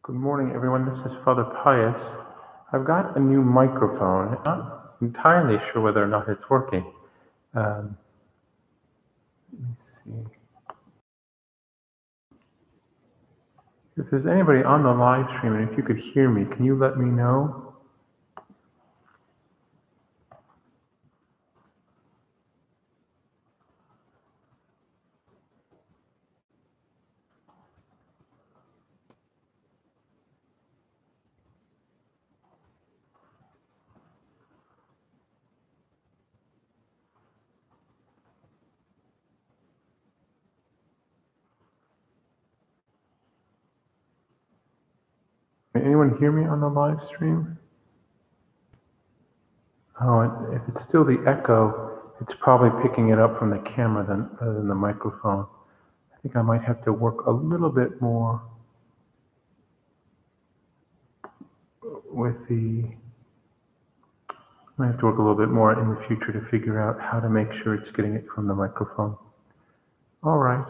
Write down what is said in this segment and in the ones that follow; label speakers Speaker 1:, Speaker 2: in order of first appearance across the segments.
Speaker 1: Good morning, everyone. This is Father Pius. I've got a new microphone. I'm not entirely sure whether or not it's working. Let me see. If there's anybody on the live stream, and if you could hear me, can you let me know? Can anyone hear me on the live stream? Oh, if it's still the echo, it's probably picking it up from the camera rather than the microphone. I think I might have to work a little bit more with I have to work a little bit more in the future to figure out how to make sure it's getting it from the microphone. All right.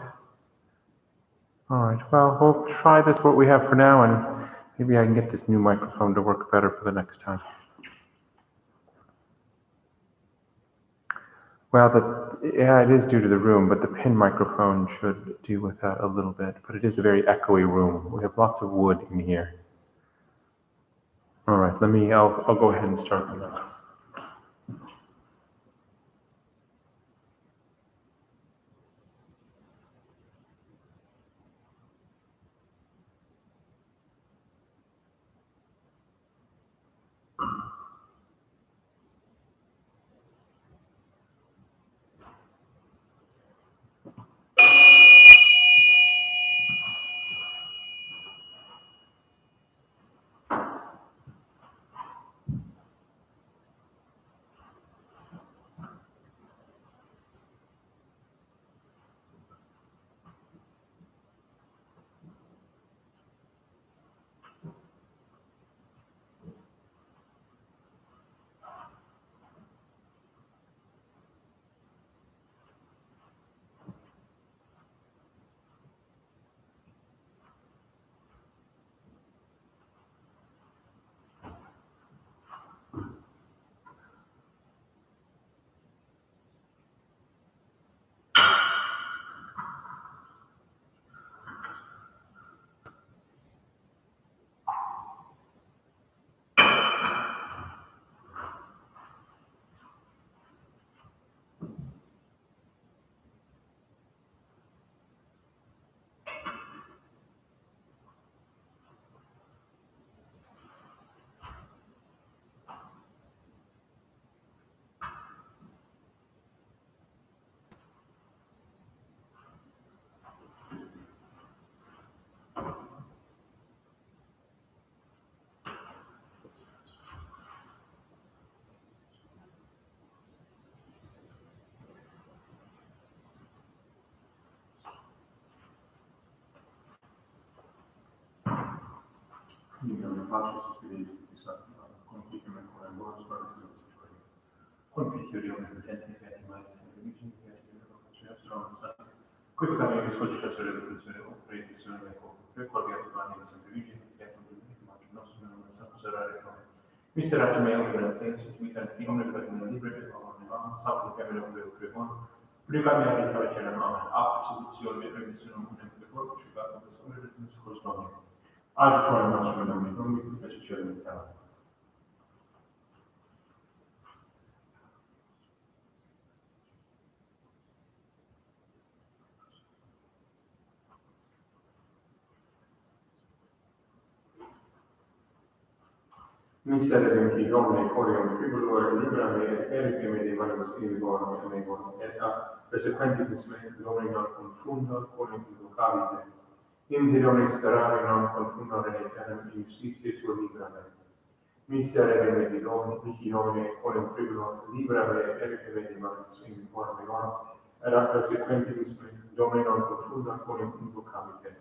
Speaker 1: Well, we'll try this, what we have for now, and maybe I can get this new microphone to work better for the next time. Well, it is due to the room, but the pin microphone should deal with that a little bit. But it is a very echoey room. We have lots of wood in here. All right, I'll go ahead and start with that. Miserat me omnes sensus vitam in omne permane libre et omne saplicam in omne crepon. Prima me habita vecerem amen. Absolution et remissionum unem pecor, jugatum des omnes cos Domini. Adiutorium nostrum in nomine Domini, et caelum et terra. Miserere me Domine, corium tribulor, libera me et eripe me de manibus inimicorum et mecorum, et a persequentibus me Domine non confunda, corium invocavite. In te Domine sperare non confunda reneternum in justitia tua libera me. Miserere me de Domine, mihi Domine, corium tribulor, libera me et eripe me de manibus inimicorum mecorum, et a persequentibus me Domine non confunda, corium invocavite.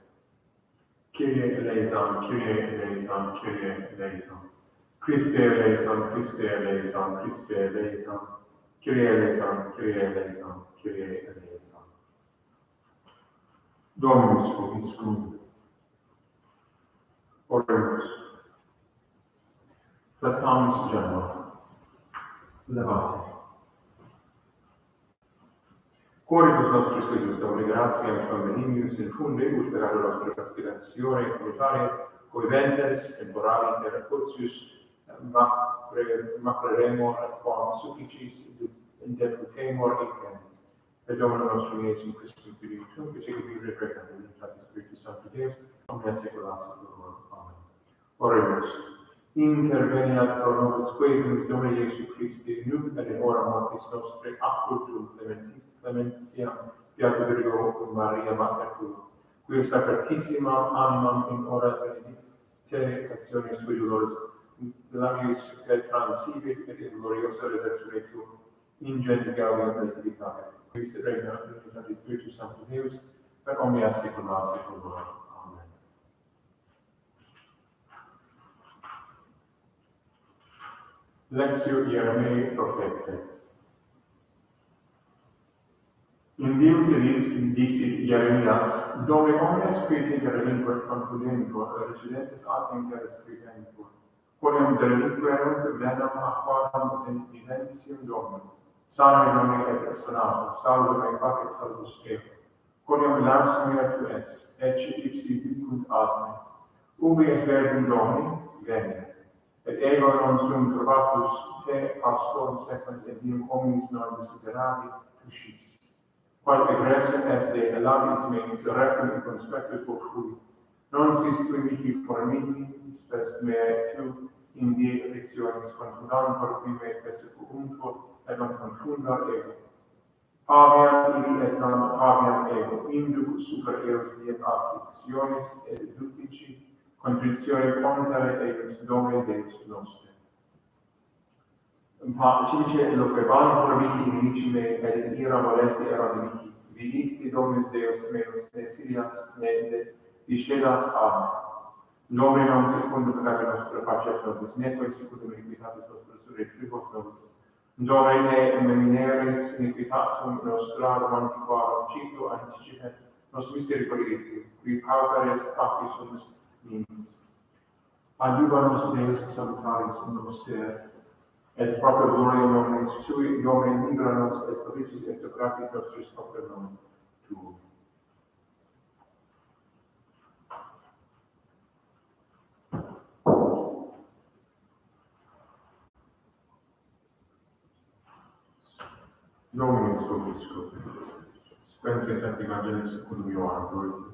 Speaker 1: Kyrie eleison, Kyrie eleison, Kyrie eleison. Christe eleison, Christe eleison, Christe eleison. Kyrie eleison, Kyrie eleison, Kyrie eleison. Dominus vobiscum. Oremus. Fletamus Genova. Levate. Coribus nostris Christus Domini gratiam convenimus in funde ut per la nostra aspiratione voluntaria coeventes temporali per cursus macreremor quam sufficis interputemor infernis. Per Domino nostrum Iesum Christum Spiritum, which it be repregnant in the Spiritus Sancti Deus, omnia saecula saeculorum. Amen. Oremus. Interveniat pro nobis quesumus Domini Iesu Christi, nunc et in hora mortis nostre, apud clementiam, Beato Virgo Maria Mater tua, qui sacratissima animam in hora benedictationis tui dolores, labius et transibit et in gloriosa resurrectione tua, ingens gaudium beatificare. Qui se regna in unità Spiritus Sancti Deus, per omnia saecula saeculorum. Amen. Lectio Ieremei Prophete. In Deus dixit Ieremias, Dove omnes qui te relinquet concudentur, recidentes ad inter scribentur, quoniam delinquerunt venam aquam viventium Domini, sane Domini et sonato, salvo me facet salvus eo, quoniam lams mea tu es, ecce ipsi dicunt ad me, ubi es verbum Domini, veniet. Et ego non sum trovatus te pastorum sequens et dium hominis non desideravi tuschis. Quod egreссum est de labis meis rectum et conspectus fui. Non sis tui mihi formihi, spes mea tu in die afflictionis confundantur qui me persecuuntur et non confundar ego. Paviam ili et non paviam ego, induc super eos diem afflictionis et duplici, contritione contere eius Domine Deus nostre. Civice loquebantur mihi inici me, et in ira molesti erat mihi, vidisti Dominus Deus meus, ne silias, ne discedas ad me. Domine non secundum peccati nostre facies nobis, neque secundum iniquitatis nostre surretribus nobis. Domine memineris iniquitatum nostra romantiquarum cito anticipe, nos misericordiae, qui pauperes faciumus minimis. Adiubamus Deus salutaris noster, et proprio gloria nominis tui, Domine libera nos, et propitius est gratis nostris proprio nomen tuum. Dominus vobiscum. Spense Sancti Evangelis secundum Ioannem.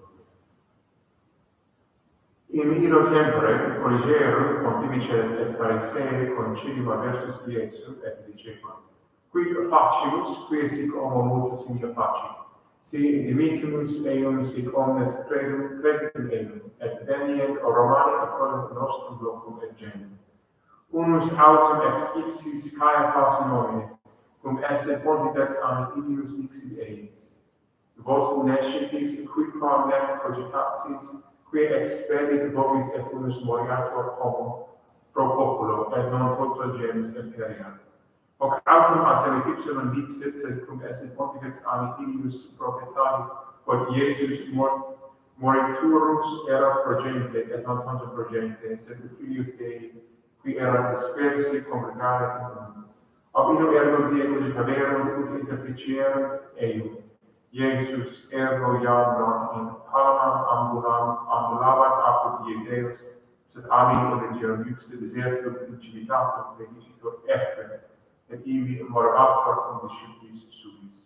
Speaker 1: In illo tempore origerunt pontifices et Pharisei concilium versus Iesu et dicebant: Qui facimus, qui sic homo multa signa faci, si dimitimus eum sic omnes credit in eum, et venient Romani aquam nostrum locum et genum. Unus autem ex ipsis Caiaphas nomine, cum esse pontifex anidius dixit eis. Vos nescitis quidquam nec cogitatis, qui expedit vobis et unus moriator homo pro populo, et non toto gens imperiat. Hoc autem asserit ipsum dixit, sed cum esse pontifex anidius profetari, quod Iesus moriturus erat progenitor, et non tantum progenitor, sed filius Dei, qui erat dispersi congregare in mundo. Ab illo ergo die cogitaverunt ut interficierunt eum. Iesus ergo iam non in palamam ambulavat apud Iedeus, sed abi regium iuxte desertum incivitatum predicitur Ephrem, et ibi morabatur cum discipulis suis.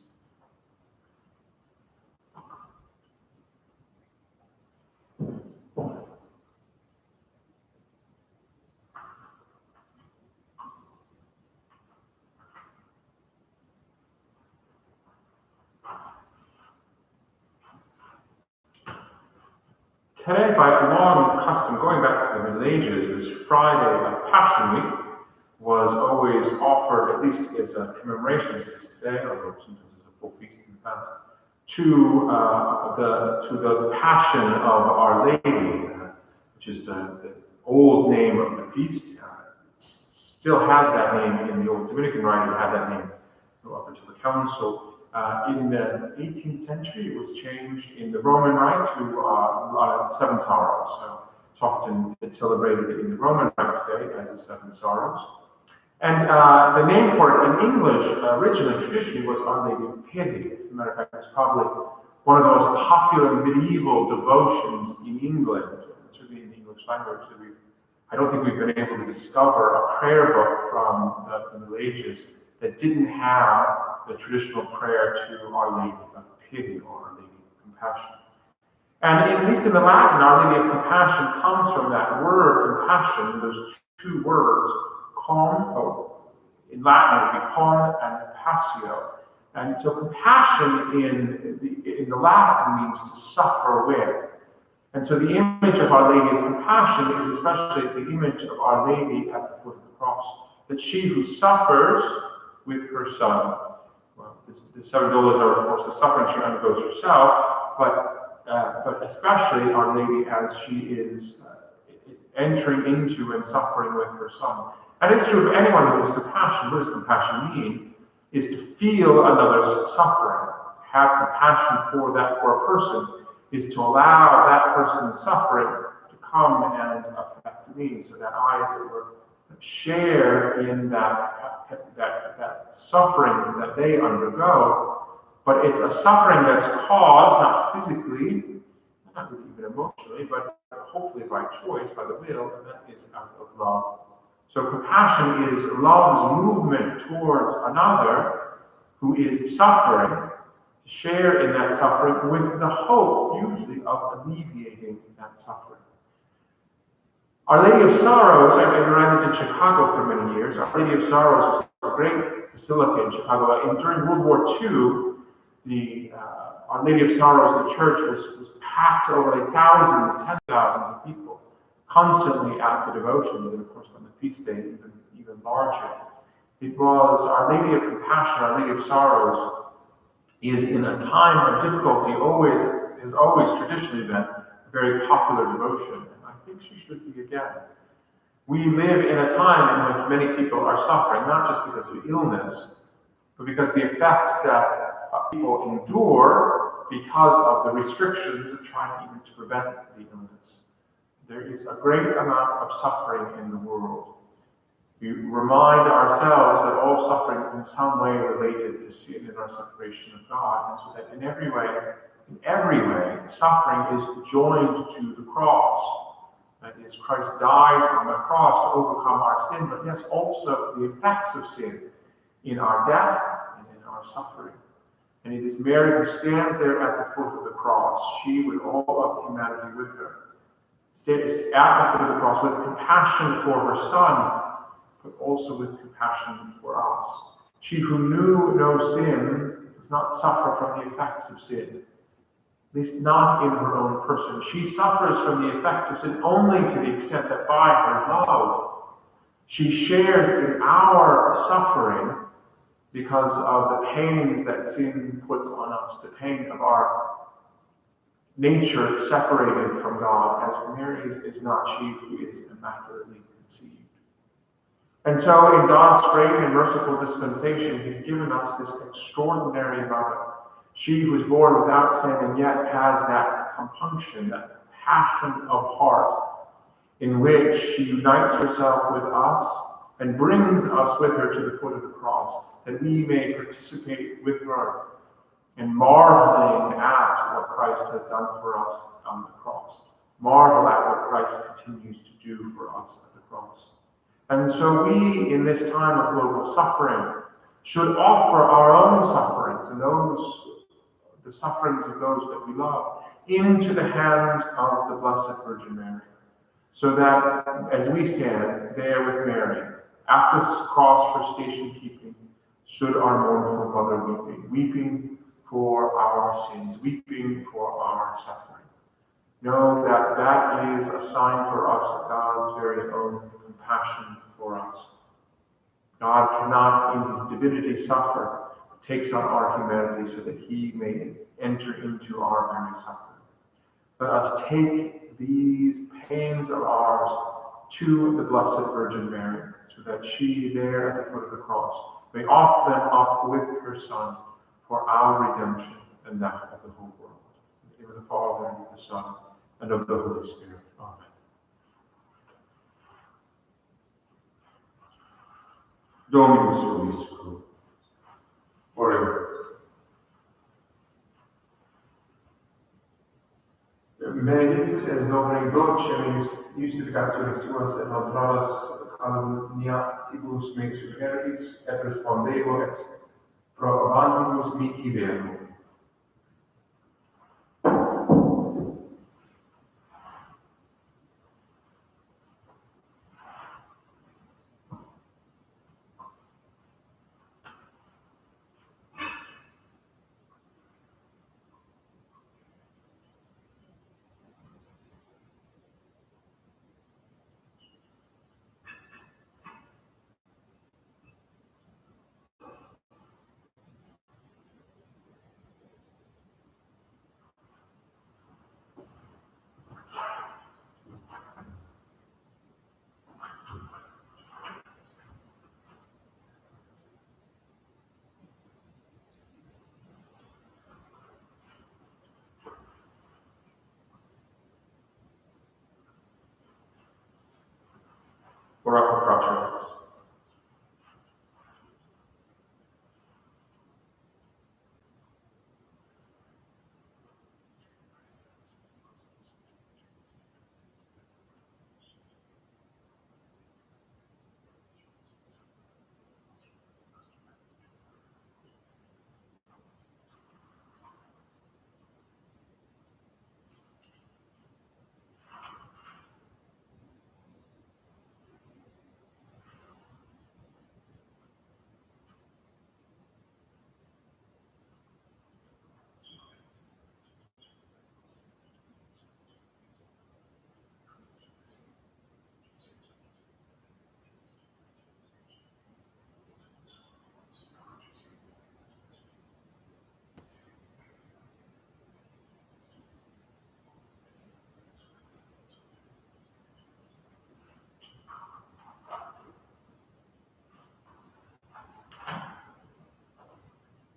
Speaker 1: Today, by a long custom, going back to the Middle Ages, this Friday of Passion Week was always offered, at least as a commemoration as today, although sometimes as a full feast in the past, to the Passion of Our Lady, which is the old name of the feast. It still has that name in the old Dominican Rite. It had that name up until the Council. In the 18th century, it was changed in the Roman Rite to Seven Sorrows. It's often celebrated in the Roman Rite today as the Seven Sorrows. And the name for it in English, originally, traditionally, was Our Lady of Pity. As a matter of fact, it's probably one of the most popular medieval devotions in England, certainly in the English language. I don't think we've been able to discover a prayer book from the Middle Ages that didn't have the traditional prayer to Our Lady of Pity or Our Lady of Compassion. And at least in the Latin, Our Lady of Compassion comes from that word compassion, those two words, in Latin it would be con and passio. And so compassion in the Latin means to suffer with. And so the image of Our Lady of Compassion is especially the image of Our Lady at the foot of the cross. That she who suffers with her Son, well, the seven dolours are of course the suffering she undergoes herself, but especially Our Lady as she is entering into and suffering with her Son. And it's true of anyone who has compassion. What does compassion mean? Is to feel another's suffering. Have compassion for a person is to allow that person's suffering to come and affect me, so that I, as it were, share in that suffering that they undergo. But it's a suffering that's caused, not physically, not even emotionally, but hopefully by choice, by the will, and that is out of love. So compassion is love's movement towards another who is suffering, to share in that suffering with the hope, usually, of alleviating that suffering. Our Lady of Sorrows, I lived in Chicago for many years. Our Lady of Sorrows was a great basilica in Chicago. And during World War II, Our Lady of Sorrows, the church, was packed over like thousands, 10,000s of people, constantly at the devotions, and of course on the feast day, even larger. It was Our Lady of Compassion, Our Lady of Sorrows, is in a time of difficulty has always traditionally been a very popular devotion, and I think she should be again. We live in a time in which many people are suffering, not just because of illness, but because the effects that people endure because of the restrictions of trying even to prevent the illness. There is a great amount of suffering in the world. We remind ourselves that all suffering is in some way related to sin and our separation of God, and so that in every way, suffering is joined to the cross. That is, Christ dies on the cross to overcome our sin, but yes, also the effects of sin in our death and in our suffering. And it is Mary who stands there at the foot of the cross, she with all of humanity with her, stands at the foot of the cross with compassion for her Son, but also with compassion for us. She who knew no sin does not suffer from the effects of sin, at least not in her own person. She suffers from the effects of sin only to the extent that by her love, she shares in our suffering because of the pains that sin puts on us, the pain of our nature separated from God, as Mary is not she who is immaculately conceived. And so in God's great and merciful dispensation, he's given us this extraordinary mother. She who is born without sin and yet has that compunction, that passion of heart, in which she unites herself with us and brings us with her to the foot of the cross, that we may participate with her in marveling at what Christ has done for us on the cross. Marvel at what Christ continues to do for us at the cross. And so we, in this time of global suffering, should offer our own sufferings and the sufferings of those that we love into the hands of the Blessed Virgin Mary, so that as we stand there with Mary at this cross for station keeping, should our mournful mother weeping for our sins, weeping for our suffering. Know that that is a sign for us of God's very own compassion for us. God cannot in his divinity suffer, but takes on our humanity so that he may enter into our very suffering. Let us take these pains of ours to the Blessed Virgin Mary, so that she there at the foot of the cross may offer them up with her Son for our redemption and that of the whole world. In the name of the Father, and of the Son, and of the Holy Spirit. Amen. Dominus vobiscum. Oremus. Benedictus es Domine dolcemis justificationis tuas et neutralas calumniatibus me superis et respondebo ex probantibus mihi verbum. Oracle fratres.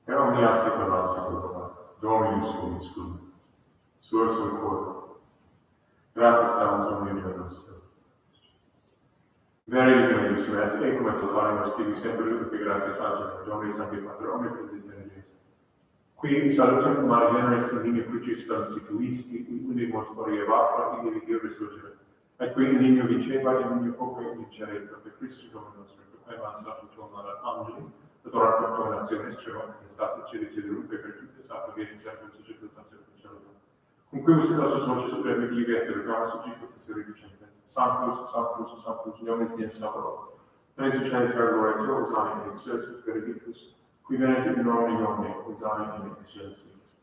Speaker 1: Et omnia secunda secula, Dominus vobiscum, sursum cor. Gratias damus omnia nostra. Veri Dominus tuas, ecum et salvamus tibi semper ut gratias agere, Domini Sancti Pater, omnipotens intelligens. Qui salutem mare generis in nime crucis constituisti, unimus forie vapor, in vitio resurgere. Et qui in nime vinceva, in nime poco vincere, per Christus Domini nostro, et avanzat tuum ad angeli, et orat proclamationes ceva, et state cedere per tutte sapere vieni sempre sacerdotatis et sacerdotum. Cum quibus nostros voces supremi vivi est reclama subjectus et seri vicentes. Sanctus, Sanctus, Sanctus, Dominus Deus Sabaoth. Noi succedet per gloria tua, usani in excelsis benedictus, qui venit in nomine Domini, usani in excelsis.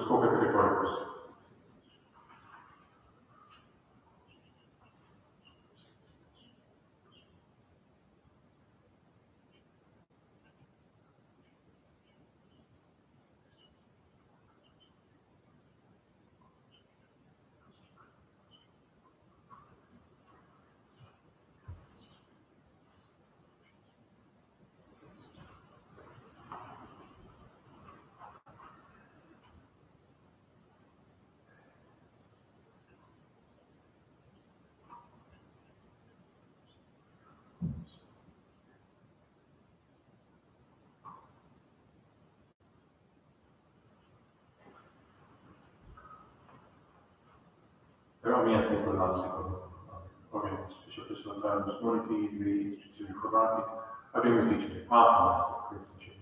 Speaker 1: scopre retoricus. Però mi è sempre classico. Ovviamente, special personal time, moniti, le istruzioni informatiche, abbiamo istituzioni questo c'è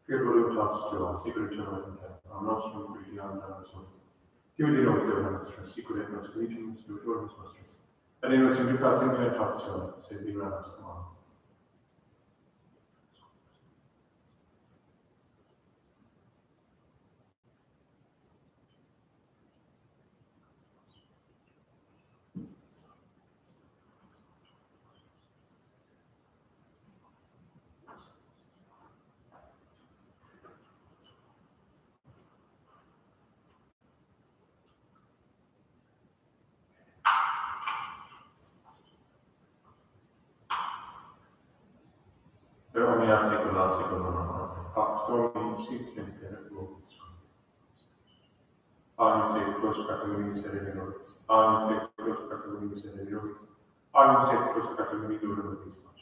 Speaker 1: Fear volume task to our secret general intent, our nostrum critiam danasum. Timidi nos Deo nostra, secret nos legem, spirituoris nostris. Et in nos implica sempre tazione, se divina nostra mano. Però mi ha secondo Pax Domini sit semper vobis. Agnus et plus categori miserere nobis. Agnus et plus categori miserere nobis. Agnus et plus categori dura nobis facem.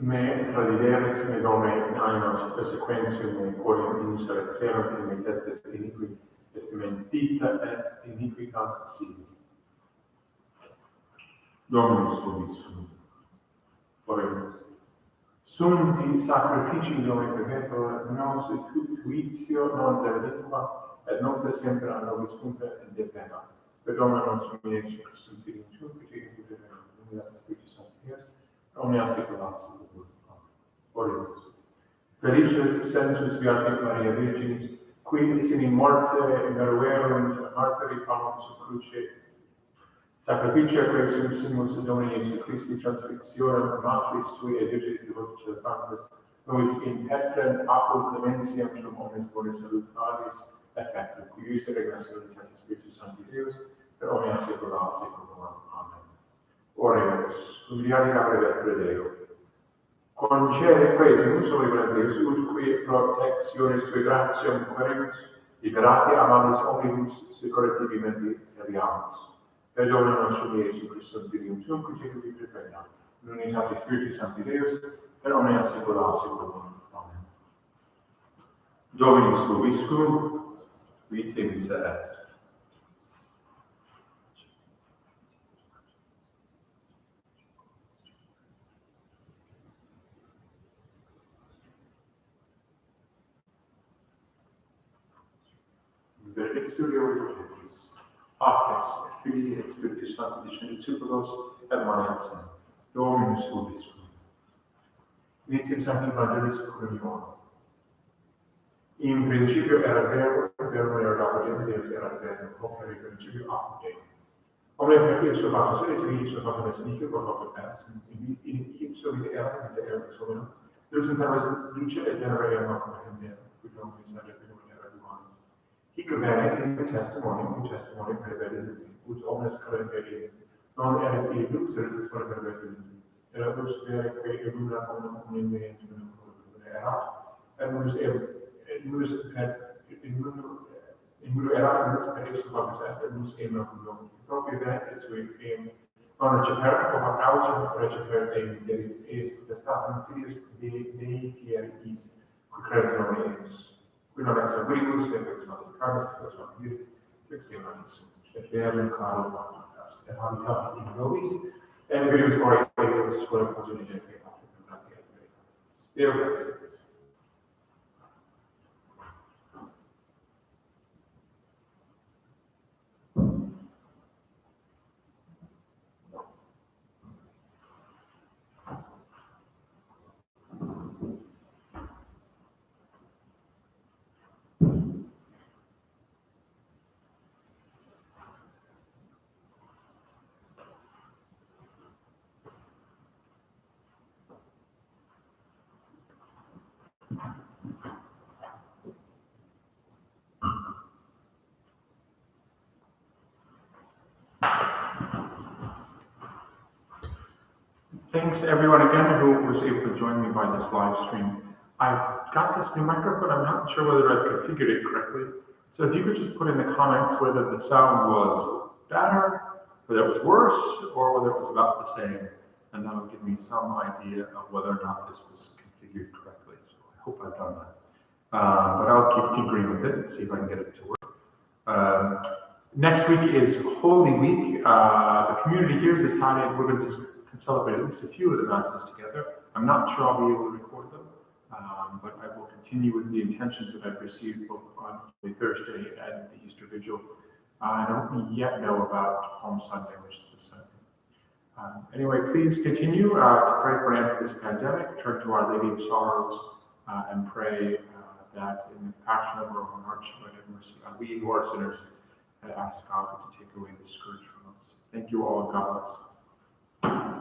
Speaker 1: Me tradideris me nome in ainos persequentium me quorum insurrectionem in me testes iniqui, et mentita est iniquitas sibi. Dominus vobis. Oremus. Sunt sacrifici Domini perpetuo nos tuitio non lingua, et nos sempre a nobis cumpla et defenda. Per Domino nostrum Iesus Christum Filium Tuum, qui tecum et Spiritus Sanctus, omnia saecula saeculorum. Oremus. Felices sensus Beati Maria Virginis, qui in morte meruerunt martyri palmam su cruce, sacrificia Christus Domini Iesus Christi transfixiorem matris tui et virgis devotis celebrantibus, nos in petrent apud clementiam cum omnes bonis salutaris effectum, cuius regnus et Spiritus Sancti Deus, per omnia saecula saeculorum. Amen. Oremus, humiliari capere vestre Deo, concede quaesimus omnibus Iesus, qui protectionis tui gratiam queremus, liberati amalis omnibus securativi menti seriamus. Per Domino nostrum Iesus Christum Filium Tuum, qui tecum et perfecta, in unitate Spiritus Sancti Deus, per omnia saecula saeculorum. Amen. Dominus vobiscum, vitae missa est. Benedictio Deo Omnipotentis, Patres, et Filii, et Spiritus Sancti, descendit super nos, et maneat sem. Dominus vobiscum. Initium Sancti Evangelis Secundum. In principio era verbo, et verbo era Deus, era verbo, hoc in principio apud Deo. Omnia per ipso factus, et ipso factus nihil, quod hoc est, in ipso vita era, vita era ex homino. Deus intervis luce et genera eam cum Deo, qui Dominus ad era humanis. Hic venet in testimonium perverit, ut omnes cadent non erat in lux certus perverit. Erat lux vere quae illumina omnium meum erat, et munus in mundo erat munus per ipso factus est, et munus eam cum proprio venet et sui eam non receperit, cum causam receperit eam dedit eis potestatem filius Dei fieris, qui creditur in eius. Qui non ex ambiguus, et ex non carnis, et ex non vir, ex demonis, et verum caro factus, et habitat in nobis, et virus ore Deus, quod posunigente apud gratia et veritatis. Deo gratias. Thanks everyone again who was able to join me by this live stream. I've got this new microphone, I'm not sure whether I've configured it correctly. So if you could just put in the comments whether the sound was better, whether it was worse, or whether it was about the same. And that'll give me some idea of whether or not this was configured correctly. So I hope I've done that. But I'll keep tinkering with it and see if I can get it to work. Next week is Holy Week. The community here has decided we're going to celebrate at least a few of the masses together. I'm not sure I'll be able to record them, but I will continue with the intentions that I've received both on Holy Thursday and the Easter Vigil. I don't yet know about Palm Sunday, which is the Sunday. Anyway, please continue to pray for an end to this pandemic, turn to Our Lady of Sorrows, and pray that in the passion of our own hearts, she might have mercy on we who are sinners, and ask God to take away the scourge from us. Thank you all, and God bless.